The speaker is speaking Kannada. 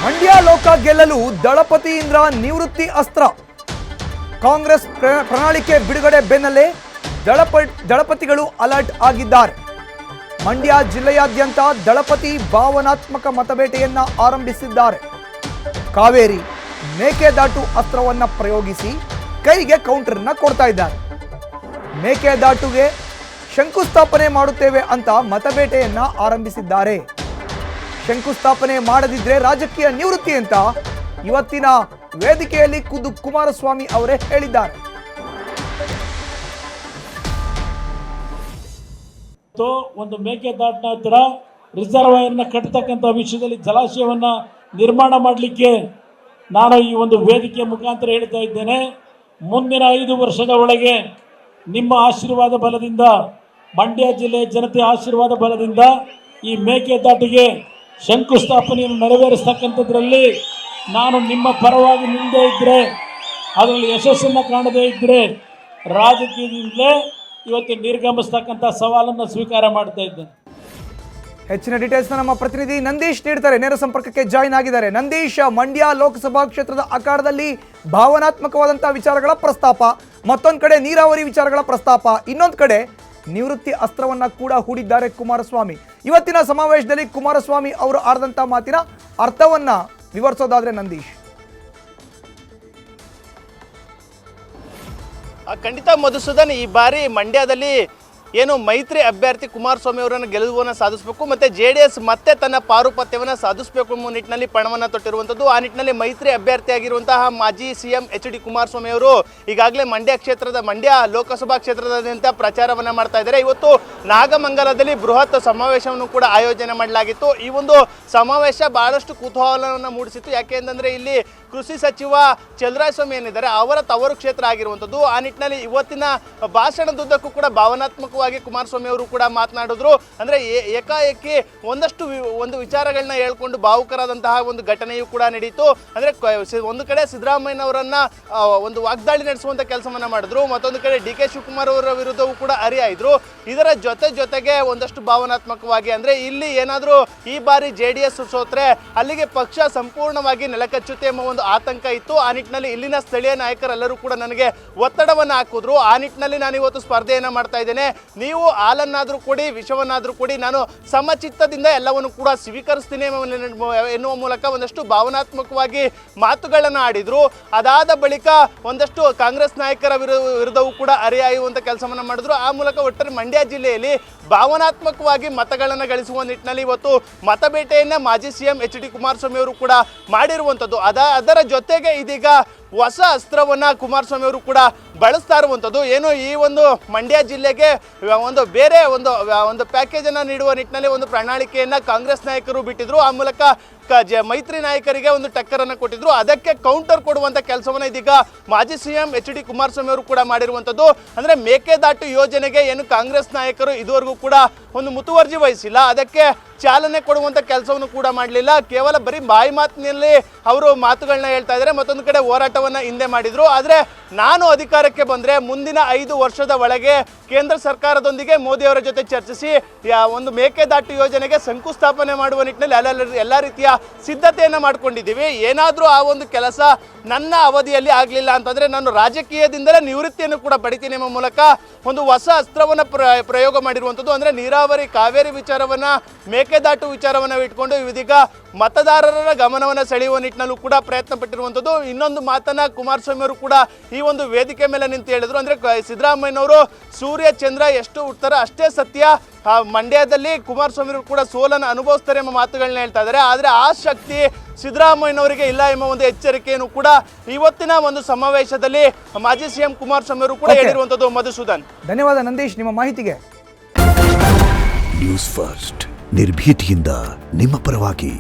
ಮಂಡ್ಯ ಲೋಕ ಗೆಲ್ಲಲು ದಳಪತಿಯಿಂದ ನಿವೃತ್ತಿ ಅಸ್ತ್ರ. ಕಾಂಗ್ರೆಸ್ ಪ್ರಣಾಳಿಕೆ ಬಿಡುಗಡೆ ಬೆನ್ನಲ್ಲೇ ದಳಪತಿಗಳು ಅಲರ್ಟ್ ಆಗಿದ್ದಾರೆ. ಮಂಡ್ಯ ಜಿಲ್ಲೆಯಾದ್ಯಂತ ದಳಪತಿ ಭಾವನಾತ್ಮಕ ಮತಬೇಟೆಯನ್ನ ಆರಂಭಿಸಿದ್ದಾರೆ. ಕಾವೇರಿ ಮೇಕೆದಾಟು ಅಸ್ತ್ರವನ್ನ ಪ್ರಯೋಗಿಸಿ ಕೈಗೆ ಕೌಂಟರ್ನ ಕೊಡ್ತಾ ಇದ್ದಾರೆ. ಮೇಕೆದಾಟುಗೆ ಶಂಕುಸ್ಥಾಪನೆ ಮಾಡುತ್ತೇವೆ ಅಂತ ಮತಬೇಟೆಯನ್ನ ಆರಂಭಿಸಿದ್ದಾರೆ. ಶಂಕುಸ್ಥಾಪನೆ ಮಾಡದಿದ್ರೆ ರಾಜಕೀಯ ನಿವೃತ್ತಿ ಅಂತ ಇವತ್ತಿನ ವೇದಿಕೆಯಲ್ಲಿ ಖುದ್ದು ಕುಮಾರಸ್ವಾಮಿ ಅವರೇ ಹೇಳಿದ್ದಾರೆ. ಒಂದು ಮೇಕೆದಾಟಿನ ಹತ್ತಿರ ರಿಸರ್ವಾಯರ್ನ ಕಟ್ಟತಕ್ಕಂಥ ವಿಷಯದಲ್ಲಿ ಜಲಾಶಯವನ್ನ ನಿರ್ಮಾಣ ಮಾಡಲಿಕ್ಕೆ ನಾನು ಈ ಒಂದು ವೇದಿಕೆ ಮುಖಾಂತರ ಹೇಳ್ತಾ ಇದ್ದೇನೆ. ಮುಂದಿನ 5 ವರ್ಷದ ಒಳಗೆ ನಿಮ್ಮ ಆಶೀರ್ವಾದ ಬಲದಿಂದ, ಮಂಡ್ಯ ಜಿಲ್ಲೆಯ ಜನತೆಯ ಆಶೀರ್ವಾದ ಬಲದಿಂದ ಈ ಮೇಕೆದಾಟಿಗೆ ಶಂಕುಸ್ಥಾಪನೆಯನ್ನು ನೆರವೇರಿಸ್ತಕ್ಕಂಥದ್ರಲ್ಲಿ ನಾನು ನಿಮ್ಮ ಪರವಾಗಿ ನಿಲ್ಲದೇ ಇದ್ದರೆ, ಅದರಲ್ಲಿ ಯಶಸ್ಸನ್ನು ಕಾಣದೇ ಇದ್ದರೆ ರಾಜಕೀಯದಿಂದಲೇ ಇವತ್ತು ನಿರ್ಗಮಿಸ್ತಕ್ಕಂಥ ಸವಾಲನ್ನು ಸ್ವೀಕಾರ ಮಾಡ್ತಾ ಇದ್ದೇನೆ. ಹೆಚ್ಚಿನ ಡೀಟೇಲ್ಸ್ ನಮ್ಮ ಪ್ರತಿನಿಧಿ ನಂದೀಶ್ ನೀಡ್ತಾರೆ. ನೇರ ಸಂಪರ್ಕಕ್ಕೆ ಜಾಯಿನ್ ಆಗಿದ್ದಾರೆ. ನಂದೀಶ್, ಮಂಡ್ಯ ಲೋಕಸಭಾ ಕ್ಷೇತ್ರದ ಅಖಾಡದಲ್ಲಿ ಭಾವನಾತ್ಮಕವಾದಂತಹ ವಿಚಾರಗಳ ಪ್ರಸ್ತಾಪ, ಮತ್ತೊಂದು ಕಡೆ ನೀರಾವರಿ ವಿಚಾರಗಳ ಪ್ರಸ್ತಾಪ, ಇನ್ನೊಂದು ಕಡೆ ನಿವೃತ್ತಿ ಅಸ್ತ್ರವನ್ನ ಕೂಡ ಹೂಡಿದ್ದಾರೆ ಕುಮಾರಸ್ವಾಮಿ. ಇವತ್ತಿನ ಸಮಾವೇಶದಲ್ಲಿ ಕುಮಾರಸ್ವಾಮಿ ಅವರು ಆಡಿದಂಥ ಮಾತಿನ ಅರ್ಥವನ್ನ ವಿವರಿಸೋದಾದ್ರೆ ನಂದೀಶ್. ಖಂಡಿತ ಮಧುಸೂದನ್, ಈ ಬಾರಿ ಮಂಡ್ಯದಲ್ಲಿ ಏನು ಮೈತ್ರಿ ಅಭ್ಯರ್ಥಿ ಕುಮಾರಸ್ವಾಮಿ ಅವರನ್ನು ಗೆಲುವನ್ನು ಸಾಧಿಸಬೇಕು ಮತ್ತು JDS ಮತ್ತೆ ತನ್ನ ಪಾರುಪತ್ಯವನ್ನು ಸಾಧಿಸಬೇಕು ಎಂಬ ನಿಟ್ಟಿನಲ್ಲಿ ಪಣವನ್ನು ತೊಟ್ಟಿರುವಂಥದ್ದು. ಆ ನಿಟ್ಟಿನಲ್ಲಿ ಮೈತ್ರಿ ಅಭ್ಯರ್ಥಿಯಾಗಿರುವಂತಹ ಮಾಜಿ CM HD ಕುಮಾರಸ್ವಾಮಿ ಅವರು ಈಗಾಗಲೇ ಮಂಡ್ಯ ಲೋಕಸಭಾ ಕ್ಷೇತ್ರದಾದ್ಯಂತ ಪ್ರಚಾರವನ್ನು ಮಾಡ್ತಾ ಇದ್ದಾರೆ. ಇವತ್ತು ನಾಗಮಂಗಲದಲ್ಲಿ ಬೃಹತ್ ಸಮಾವೇಶವನ್ನು ಕೂಡ ಆಯೋಜನೆ ಮಾಡಲಾಗಿತ್ತು. ಈ ಒಂದು ಸಮಾವೇಶ ಬಹಳಷ್ಟು ಕುತೂಹಲವನ್ನು ಮೂಡಿಸಿತ್ತು. ಯಾಕೆ ಅಂತಂದರೆ ಇಲ್ಲಿ ಕೃಷಿ ಸಚಿವ ಚಲರಾಯಸ್ವಾಮಿ ಏನಿದ್ದಾರೆ ಅವರ ತವರು ಕ್ಷೇತ್ರ ಆಗಿರುವಂಥದ್ದು. ಆ ನಿಟ್ಟಿನಲ್ಲಿ ಇವತ್ತಿನ ಭಾಷಣದುದ್ದಕ್ಕೂ ಕೂಡ ಭಾವನಾತ್ಮಕವಾಗಿ ಕುಮಾರಸ್ವಾಮಿ ಅವರು ಕೂಡ ಮಾತನಾಡಿದ್ರು. ಅಂದರೆ ಏಕಾಏಕಿ ಒಂದು ವಿಚಾರಗಳನ್ನ ಹೇಳ್ಕೊಂಡು ಭಾವುಕರಾದಂತಹ ಒಂದು ಘಟನೆಯೂ ಕೂಡ ನಡೀತು. ಅಂದರೆ ಒಂದು ಕಡೆ ಸಿದ್ದರಾಮಯ್ಯನವರನ್ನ ಒಂದು ವಾಗ್ದಾಳಿ ನಡೆಸುವಂಥ ಕೆಲಸವನ್ನ ಮಾಡಿದ್ರು, ಮತ್ತೊಂದು ಕಡೆ DK ಶಿವಕುಮಾರ್ ಅವರ ವಿರುದ್ಧವೂ ಕೂಡ ಹರಿಯಾಯಿದ್ರು. ಇದರ ಜೊತೆಗೆ ಒಂದಷ್ಟು ಭಾವನಾತ್ಮಕವಾಗಿ ಅಂದರೆ ಇಲ್ಲಿ ಏನಾದರೂ ಈ ಬಾರಿ JDS ಸೋತ್ರೆ ಅಲ್ಲಿಗೆ ಪಕ್ಷ ಸಂಪೂರ್ಣವಾಗಿ ನೆಲಕಚ್ಚುತ್ತೆ ಎಂಬ ಒಂದು ಆತಂಕ ಇತ್ತು. ಆ ನಿಟ್ಟಿನಲ್ಲಿ ಇಲ್ಲಿನ ಸ್ಥಳೀಯ ನಾಯಕರೆಲ್ಲರೂ ಕೂಡ ನನಗೆ ಒತ್ತಡವನ್ನು ಹಾಕಿದ್ರು. ಆ ನಿಟ್ಟಿನಲ್ಲಿ ನಾನು ಇವತ್ತು ಸ್ಪರ್ಧೆಯನ್ನು ಮಾಡ್ತಾ ಇದ್ದೇನೆ. ನೀವು ಹಾಲನ್ನಾದರೂ ಕೊಡಿ, ವಿಷವನ್ನಾದರೂ ಕೊಡಿ, ನಾನು ಸಮಚಿತ್ತದಿಂದ ಎಲ್ಲವನ್ನು ಕೂಡ ಸ್ವೀಕರಿಸ್ತೀನಿ ಎನ್ನುವ ಮೂಲಕ ಒಂದಷ್ಟು ಭಾವನಾತ್ಮಕವಾಗಿ ಮಾತುಗಳನ್ನು ಆಡಿದ್ರು. ಅದಾದ ಬಳಿಕ ಒಂದಷ್ಟು ಕಾಂಗ್ರೆಸ್ ನಾಯಕರ ವಿರುದ್ಧವೂ ಕೂಡ ಹರಿಯಾಯುವಂಥ ಕೆಲಸವನ್ನು ಮಾಡಿದ್ರು. ಆ ಮೂಲಕ ಒಟ್ಟಾರೆ ಮಂಡ್ಯ ಜಿಲ್ಲೆಯಲ್ಲಿ ಭಾವನಾತ್ಮಕವಾಗಿ ಮತಗಳನ್ನು ಗಳಿಸುವ ನಿಟ್ಟಿನಲ್ಲಿ ಇವತ್ತು ಮತಬೇಟೆಯನ್ನು ಮಾಜಿ CM HD ಕುಮಾರಸ್ವಾಮಿ ಅವರು ಕೂಡ ಮಾಡಿರುವಂಥದ್ದು. ಅದರ ಜೊತೆಗೆ ಇದೀಗ ಹೊಸ ಅಸ್ತ್ರವನ್ನು ಕುಮಾರಸ್ವಾಮಿ ಅವರು ಕೂಡ ಬಳಸ್ತಾ ಇರುವಂಥದ್ದು. ಏನು ಈ ಒಂದು ಮಂಡ್ಯ ಜಿಲ್ಲೆಗೆ ಒಂದು ಬೇರೆ ಒಂದು ಪ್ಯಾಕೇಜನ್ನು ನೀಡುವ ನಿಟ್ಟಿನಲ್ಲಿ ಒಂದು ಪ್ರಣಾಳಿಕೆಯನ್ನು ಕಾಂಗ್ರೆಸ್ ನಾಯಕರು ಬಿಟ್ಟಿದ್ರು. ಆ ಮೂಲಕ ಮೈತ್ರಿ ನಾಯಕರಿಗೆ ಒಂದು ಟಕ್ಕರನ್ನು ಕೊಟ್ಟಿದ್ರು. ಅದಕ್ಕೆ ಕೌಂಟರ್ ಕೊಡುವಂಥ ಕೆಲಸವನ್ನು ಇದೀಗ ಮಾಜಿ CM HD ಕುಮಾರಸ್ವಾಮಿ ಅವರು ಕೂಡ ಮಾಡಿರುವಂಥದ್ದು. ಅಂದರೆ ಮೇಕೆದಾಟು ಯೋಜನೆಗೆ ಏನು ಕಾಂಗ್ರೆಸ್ ನಾಯಕರು ಇದುವರೆಗೂ ಕೂಡ ಒಂದು ಮುತುವರ್ಜಿ ವಹಿಸಿಲ್ಲ, ಅದಕ್ಕೆ ಚಾಲನೆ ಕೊಡುವಂಥ ಕೆಲಸವನ್ನು ಕೂಡ ಮಾಡಲಿಲ್ಲ. ಕೇವಲ ಬರೀ ಬಾಯಿ ಮಾತಿನಲ್ಲಿ ಅವರು ಮಾತುಗಳನ್ನ ಹೇಳ್ತಾ ಇದ್ದಾರೆ. ಮತ್ತೊಂದು ಕಡೆ ಹೋರಾಟವನ್ನು ಹಿಂದೆ ಮಾಡಿದ್ರು. ಆದರೆ ನಾನು ಅಧಿಕಾರಕ್ಕೆ ಬಂದರೆ ಮುಂದಿನ 5 ವರ್ಷದ ಒಳಗೆ ಕೇಂದ್ರ ಸರ್ಕಾರದೊಂದಿಗೆ ಮೋದಿಯವರ ಜೊತೆ ಚರ್ಚಿಸಿ ಒಂದು ಮೇಕೆದಾಟು ಯೋಜನೆಗೆ ಶಂಕುಸ್ಥಾಪನೆ ಮಾಡುವ ನಿಟ್ಟಿನಲ್ಲಿ ಎಲ್ಲ ರೀತಿಯ ಸಿದ್ಧತೆಯನ್ನು ಮಾಡ್ಕೊಂಡಿದ್ದೀವಿ. ಏನಾದರೂ ಆ ಒಂದು ಕೆಲಸ ನನ್ನ ಅವಧಿಯಲ್ಲಿ ಆಗಲಿಲ್ಲ ಅಂತಂದರೆ ನಾನು ರಾಜಕೀಯದಿಂದಲೇ ನಿವೃತ್ತಿಯನ್ನು ಕೂಡ ಪಡಿತೀನಿ ಎಂಬ ಮೂಲಕ ಒಂದು ಹೊಸ ಅಸ್ತ್ರವನ್ನು ಪ್ರಯೋಗ ಮಾಡಿರುವಂಥದ್ದು. ಅಂದರೆ ನೀರಾವರಿ, ಕಾವೇರಿ ವಿಚಾರವನ್ನು, ಮೇಕೆದಾಟು ವಿಚಾರವನ್ನು ಇಟ್ಕೊಂಡು ಇದೀಗ ಮತದಾರರ ಗಮನವನ್ನು ಸೆಳೆಯುವ ನಿಟ್ಟಿನಲ್ಲೂ ಕೂಡ ಪ್ರಯತ್ನ ಪಟ್ಟಿರುವಂಥದ್ದು. ಇನ್ನೊಂದು ಮಾತನ್ನ ಕುಮಾರಸ್ವಾಮಿ ಅವರು ಕೂಡ ಈ ಒಂದು ವೇದಿಕೆ ಮೇಲೆ ನಿಂತು ಹೇಳಿದ್ರು. ಅಂದರೆ ಸಿದ್ದರಾಮಯ್ಯನವರು ಸೂರ್ಯ ಚಂದ್ರ ಎಷ್ಟು ಹುಡ್ತಾರೋ ಅಷ್ಟೇ ಸತ್ಯ, ಮಂಡ್ಯದಲ್ಲಿ ಕುಮಾರಸ್ವಾಮಿ ಅವರು ಕೂಡ ಸೋಲನ್ನು ಅನುಭವಿಸ್ತಾರೆ ಎಂಬ ಮಾತುಗಳನ್ನ ಹೇಳ್ತಾ ಇದ್ದಾರೆ. ಆದರೆ ಆ ಶಕ್ತಿ ಸಿದ್ದರಾಮಯ್ಯನವರಿಗೆ ಇಲ್ಲ ಎಂಬ ಒಂದು ಎಚ್ಚರಿಕೆಯನ್ನು ಕೂಡ ಇವತ್ತಿನ ಒಂದು ಸಮಾವೇಶದಲ್ಲಿ ಮಾಜಿ CM ಕುಮಾರಸ್ವಾಮಿ ಅವರು ಕೂಡ ಹೇಳಿರುವಂಥದ್ದು. ಮಧುಸೂದನ್, ಧನ್ಯವಾದ ನಂದೀಶ್ ನಿಮ್ಮ ಮಾಹಿತಿಗೆ. ನ್ಯೂಸ್ ಫಸ್ಟ್ ನಿರ್ಭೀತಿಯಿಂದ ನಿಮ್ಮ ಪರವಾಗಿ.